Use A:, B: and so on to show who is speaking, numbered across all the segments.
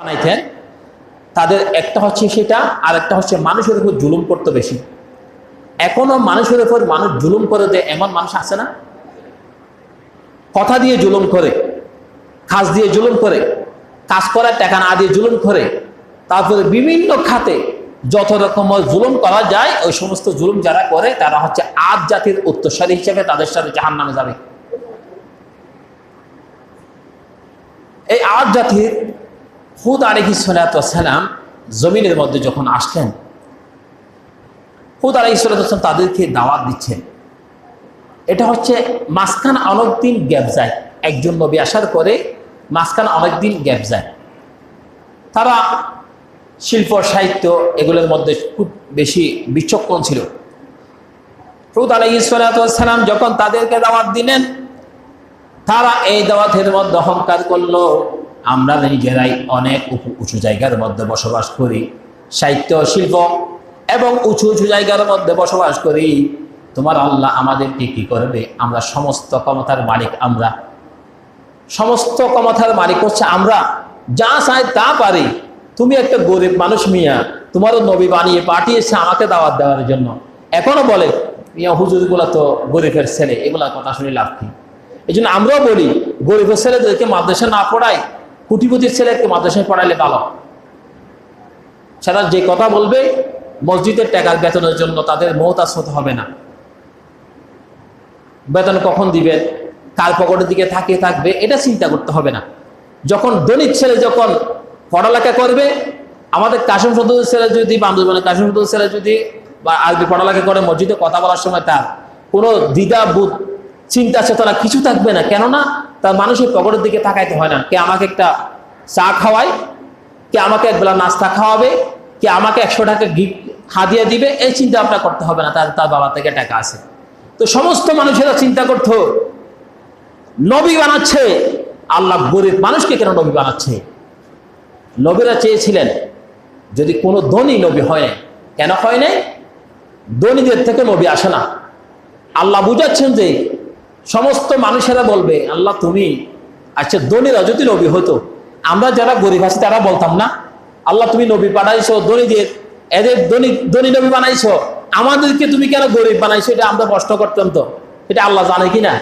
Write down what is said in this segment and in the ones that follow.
A: বানাইতেন তাদের একটা হচ্ছে সেটা, আর একটা হচ্ছে মানুষের উপর জুলুম করতে বেশি। এখনো মানুষের উপর মানুষ জুলুম করে দেয় এমন মানুষ আছে না? কথা দিয়ে জুলুম করে, কাজ দিয়ে জুলুম করে, কাজ করার টাকা না দিয়ে জুলুম করে, তারপরে বিভিন্ন খাতে যত রকম জুলুম করা যায় ওই সমস্ত জুলুম যারা করে তারা হচ্ছে আদ জাতির উত্তরসূরি হিসেবে তাদের সাথে জাহান্নামে যাবে। এই আদ জাতির হুদ আলাইহিস সালাম জমিনের মধ্যে যখন আসলেন, হুদ আলাইহিস সালাম তাদেরকে দাওয়াত দিচ্ছেন। এটা হচ্ছে মাঝখানে অনেকদিন গ্যাপ যায়, একজন নবী আসার পরে মাঝখানে অনেকদিন গ্যাপ যায়। তারা শিল্প সাহিত্য এগুলোর মধ্যে খুব বেশি বিচক্ষণ ছিল। হুদ আলাইহিস সালাম যখন তাদেরকে দাওয়াত দিলেন, তারা এই দাওয়াতের মধ্যে অহংকার করলো, আমরা নিজেরাই অনেক উঁচু জায়গার মধ্যে বসবাস করি, সাহিত্য শিল্প এবং উঁচু উঁচু জায়গার মধ্যে বসবাস করি, তোমার আল্লাহ আমাদেরকে কি করবে? আমরা সমস্ত ক্ষমতার মালিক, আমরা সমস্ত ক্ষমতার মালিক হচ্ছে আমরা, যা চাই তা পারি। তুমি একটা গরিব মানুষ মিয়া, তোমারও নবী বানিয়ে পাঠিয়েছে আমাকে দাওয়াত দেওয়ার জন্য, এখনো বলে মিয়া হুজুরগুলা তো গরিবের ছেলে, এগুলা কথা শুনে লাভ কি? এই জন্য আমরাও বলি গরিবের ছেলেদেরকে মাদ্রাসা না পড়াই, কোটিপতির ছেলেকে মাদ্রাসায় পড়াইলে ভালো। সেটা যে কথা বলবে মসজিদের টাকার বেতনের জন্য তাদের মহতাজ হতে হবে না। বেতন কখন দিবেন, কার পকেটের দিকে থাকিয়ে থাকবে এটা চিন্তা করতে হবে না। যখন ধনিক ছেলে যখন পড়ালেখা করবে, আমাদের কাশিম সদস্যের ছেলে যদি বান্ধবী কাশিম সদস্যের ছেলে যদি বা আরবি পড়ালেখা করে মসজিদে কথা বলার সময় তার কোনো দ্বিধা বোধ চিন্তা চেতনা কিছু থাকবে না। কেননা তার মানুষের পকেটের দিকে তাকাইতে হয় না। কে আমাকে একটা চা খাওয়ায়, কে আমাকে একবেলা নাস্তা খাওয়াবে, কে আমাকে 100 টাকা গিফট হাদিয়া দিবে, এই চিন্তা আপনার করতে হবে না। তার বাবা থেকে টাকা আছে। তো সমস্ত মানুষেরা চিন্তা করতো নবী বানাচ্ছে আল্লাহ, গরিব মানুষকে কেন নবী বানাচ্ছে? নবীরা চেয়েছিলেন যদি কোনো ধনী নবী হয়, কেন হয় নাই? ধনীদের থেকে নবী আসে না। আল্লাহ বুঝাচ্ছেন যে সমস্ত মানুষেরা বলবে আল্লাহ তুমি, আচ্ছা ধনীরা যদি নবী হতো, আমরা যারা গরিব আছি তারা বলতাম না আল্লাহ তুমি নবী পাঠাইছো ধনীদের, এদের ধনী নবী বানাইছো, আমাদেরকে তুমি কেন গরিব বানাইছো? এটা আমরা প্রশ্ন করতাম। তো এটা আল্লাহ জানে কি না?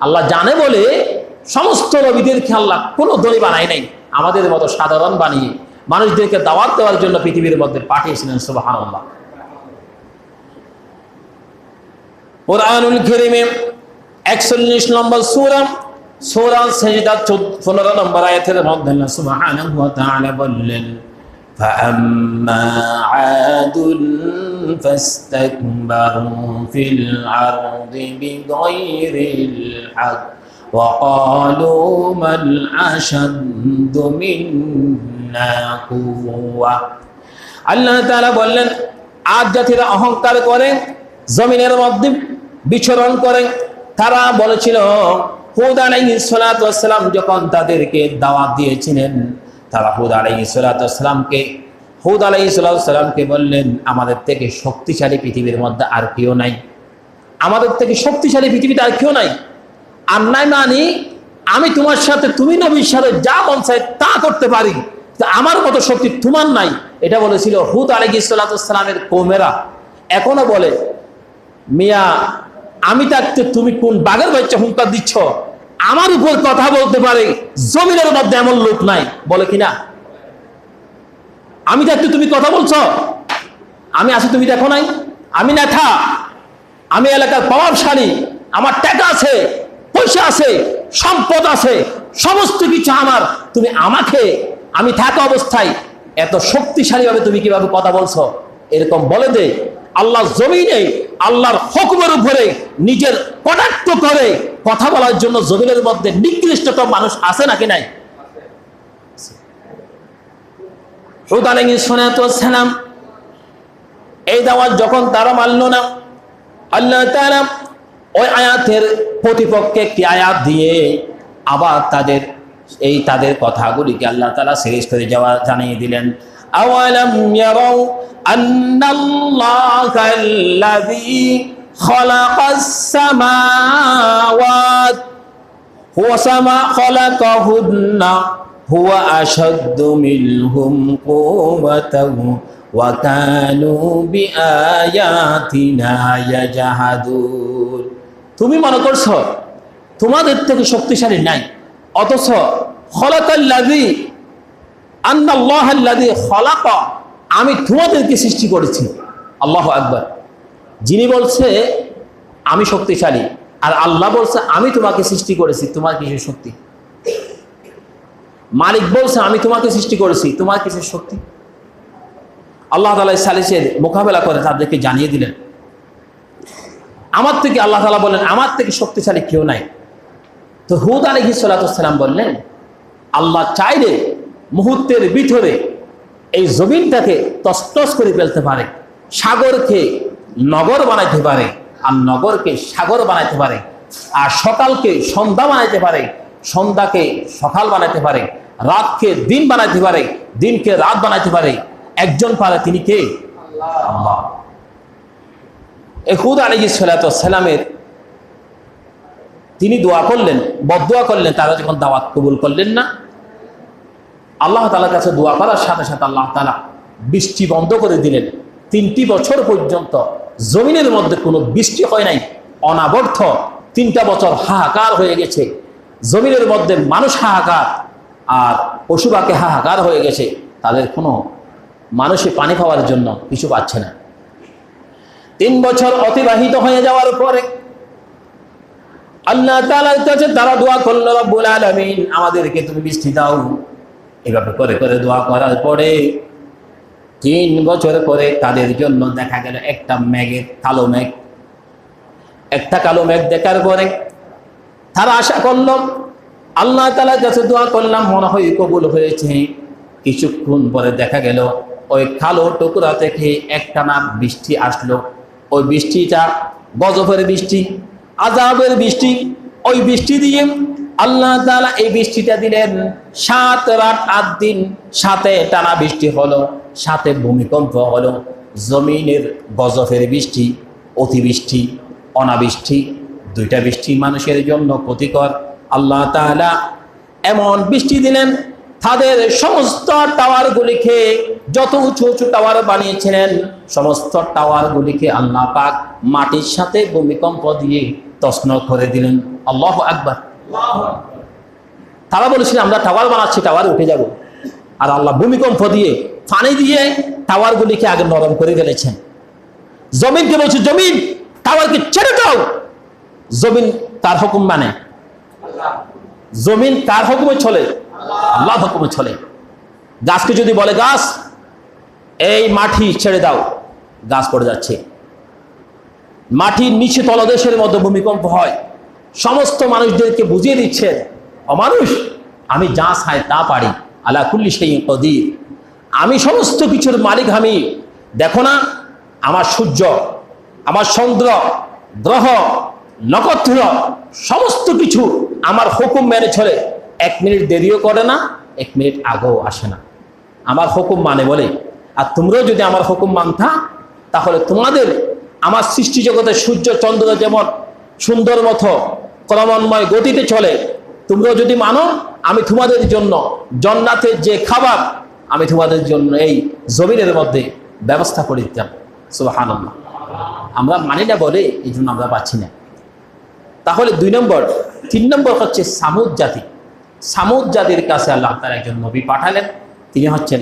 A: আল্লাহ জানে বলে সমস্ত নবীদেরকে আল্লাহ কোনো ধনী বানাই নাই, আমাদের মতো সাধারণ বানিয়ে মানুষদেরকে দাওয়াত দেওয়ার জন্য পৃথিবীর মধ্যে পাঠিয়েছিলেন। সুবহানাল্লাহ। কুরআনুল কারীমে 41 নম্বর সূরা সূরা সাজদা 15 নম্বর আয়াতের মধ্যে আল্লাহ সুবহানাহু ওয়া তাআলা বললেন ফাআম্মা আদুন ফাস্তাকবারু ফিল আরদি বিগাইরিল হক ওয়া ক্বালু মান আশাদ্দু মিন্না কুওয়া। আল্লাহ তাআলা বললেন আদ জাতিরা অহংকার করে, জমিনের মধ্যে বিচরণ করে। তারা বলেছিল হুদ আলাইহিস সালাম যখন তাদেরকে দাওয়াত দিয়েছিলেন, তারা হুদ আলাইহিস সালামকে বললেন আমাদের থেকে শক্তিশালী পৃথিবীর মধ্যে আর কেউ নাই, আমাদের থেকে শক্তিশালী পৃথিবীতে আর কেউ নাই। আর নাই মানি আমি তোমার সাথে, তুমি নবীর সাথে যা মন চায় তা করতে পারি, আমার মতো শক্তি তোমার নাই। এটা বলেছিল হুদ আলাইহিস সালামের কওমেরা। এখনো বলে মিয়া আমি থাকতে তুমি কোন বাঘের বাচ্চা হুঙ্কার দিচ্ছ? আমার উপর কথা বলতে পারে জমিনের মধ্যে এমন লোক নাই, বলে কিনা? আমি থাকতে তুমি কথা বলছো? আমি আছি তুমি দেখো নাই? আমি নেতা, আমি এলাকার প্রভাবশালী, আমার টাকা আছে, পয়সা আছে, সম্পদ আছে, সমস্ত কিছু আমার। তুমি আমাকে আমি থাকা অবস্থায় এত শক্তিশালী ভাবে তুমি কিভাবে কথা বলছো? এরকম বলে দে। আল্লাহ জমিনে আল্লাহর হুকুমের উপরে নিজের কটাক্ষ করে কথা বলার জন্য জমিনের মধ্যে নিকৃষ্টতম মানুষ আছে নাকি নাই? হুদ আলাইহিস সালাম এই দাওয়াত যখন তারা মানল না, আল্লাহ তাআলা ওই আয়াতের প্রতিপক্ষে একটি আয়াত দিয়ে আবার তাদের কথাগুলিকে আল্লাহ তাআলা শেষ করে জানিয়ে দিলেন। আওয়ালাম ইয়ারাউ আন্নাল্লাহাল্লাযী খালাকাস সামাওয়াত ওয়া খালাকাহুন্না হুয়া আশাদ্দু মিনহুম কুওয়াতান ওয়া কানু বিআয়াতিনা ইয়াজহাদুন। তুমি মনে করছো তোমাদের থেকে শক্তিশালী নাই, অথচ খলাকাল্লাযী আন্নাল্লাহাল্লাযী খলাকা, আমি তোমাদেরকে সৃষ্টি করেছি। আল্লাহু আকবার। যিনি বলছে আমি শক্তিশালী, আর আল্লাহ বলছে আমি তোমাকে সৃষ্টি করেছি, তোমার কিসের শক্তি? মালিক বলছে আমি তোমাকে সৃষ্টি করেছি, তোমার কিসের শক্তি? আল্লাহ তাআলা সালিসের মোকাবেলা করে তাদেরকে জানিয়ে দিলেন, আমার থেকে, আল্লাহ তাআলা বলেন আমার থেকে শক্তিশালী কেউ নাই। তো হুদ আলাইহিস সালাতু ওয়াস সালাম বললেন, আল্লাহ চাইলে মুহূর্তের ভিতরে এই জমিনটাকে তছনছ করে ফেলতে পারে, সাগরকে নগর বানাইতে পারে, আর নগরকে সাগর বানাইতে পারে, আর সকালকে সন্ধ্যা বানাইতে পারে, সন্ধ্যাকে সকাল বানাইতে পারে, রাতকে দিন বানাইতে পারে, দিনকে রাত বানাইতে পারে। একজন পারে, তিনি কে? আল্লাহ। হুদ আলাইহিস সালাতু ওয়াস সালামের তিনি দোয়া করলেন, বদদোয়া করলেন, তারা যখন দাওয়াত কবুল করলেন না, আল্লাহ তাআলার কাছে দোয়া করার সাথে সাথে আল্লাহ তাআলা বৃষ্টি বন্ধ করে দিলেন। 3টি বছর পর্যন্ত জমিনের মধ্যে কোনো বৃষ্টি হয় নাই, অনাবর্ত 3টা বছর হাহাকার হয়ে গেছে। জমিনের মধ্যে মানুষ হাহাকার, আর পশু পাখি হাহাকার হয়ে গেছে, তাদের কোনো মানুষে পানি খাওয়ার জন্য কিছু পাচ্ছে না। 3 বছর অতিবাহিত হয়ে যাওয়ার পরে আল্লাহ তাআলার কাছে তারা দোয়া করল, রব্বুল আলামিন আমাদেরকে তুমি বৃষ্টি দাও। এভাবে করে করে দোয়া করার পরে 3 বছর পরে তাদের জন্য দেখা গেল একটা মেঘের কালো মেঘ, একটা কালো মেঘ দেখার পরে তারা আশা করল, আল্লাহ তাআলার কাছে দোয়া করলাম, মনে হয় কবুল হয়েছে। কিছুক্ষণ পরে দেখা গেল ওই কালো টুকরা থেকে একটানা বৃষ্টি আসলো। ওই বৃষ্টিটা গজবের বৃষ্টি, আযাবের বৃষ্টি। ওই বৃষ্টি দিয়ে আল্লাহ তাআলা এই বৃষ্টিটা দিলেন 7 রাত 8 দিন, সাথে টানা বৃষ্টি হলো, সাথে ভূমিকম্প হলো। জমিনের গজবের বৃষ্টি, অতিবৃষ্টি, অনাবৃষ্টি, 2টা বৃষ্টি মানুষের জন্য ক্ষতিকর। আল্লাহ তাআলা এমন বৃষ্টি দিলেন, তাদের সমস্ত টাওয়ারগুলিকে, যত উঁচু উঁচু টাওয়ার বানিয়েছিলেন, সমস্ত টাওয়ারগুলিকে আল্লাহ পাক মাটির সাথে ভূমিকম্প দিয়ে তছনছ করে দিলেন। আল্লাহু আকবার। তারা বলেছিল আমরা টাওয়ার বানাচ্ছি, টাওয়ার উঠে যাব, আর আল্লাহ ভূমিকম্প দিয়ে, পানি দিয়ে টাওয়ারগুলিকে আগে নরম করে ফেলেছেন। জমিনকে বলছে, জমিন টাওয়ারকে ছেড়ে দাও। জমিন তার হুকুম মানে, জমিন কার হুকুমে চলে? আল্লাহর হুকুমে চলে। গাছকে যদি বলে গাছ এই মাটি ছেড়ে দাও, গাছ পড়ে যাচ্ছে। মাটির নিচে তলদেশের মধ্যে ভূমিকম্প হয়। সমস্ত মানুষদেরকে বুঝিয়ে দিচ্ছে, অমানুষ আমি যা চাই তা পারি, আলা কুল্লি শাইইন কদির, আমি সমস্ত কিছুর মালিক আমি। দেখো না আমার সূর্য, আমার চন্দ্র, গ্রহ, নক্ষত্র, সমস্ত কিছু আমার হুকুম মেনে চলে। 1 মিনিট দেরিও করে না, 1 মিনিট আগেও আসে না, আমার হুকুম মানে বলে। আর তোমরাও যদি আমার হুকুম মানতা, তাহলে তোমাদের আমার সৃষ্টি জগতের সূর্য চন্দ্র যেমন সুন্দর মতো ক্রমান্বয় গতিতে চলে, তোমরাও যদি মানো, আমি তোমাদের জন্য জান্নাতের যে খাবার আমি তোমাদের জন্য এই জমিনের মধ্যে ব্যবস্থা করে দিতাম। সুবহানাল্লাহ। আমরা মানি না বলে এই জন্য আমরা পাচ্ছি না। তাহলে 2 নম্বর। 3 নম্বর হচ্ছে সামুদ জাতি। সামুদ জাতির কাছে আল্লাহ তাআলা একজন নবী পাঠালেন, তিনি হচ্ছেন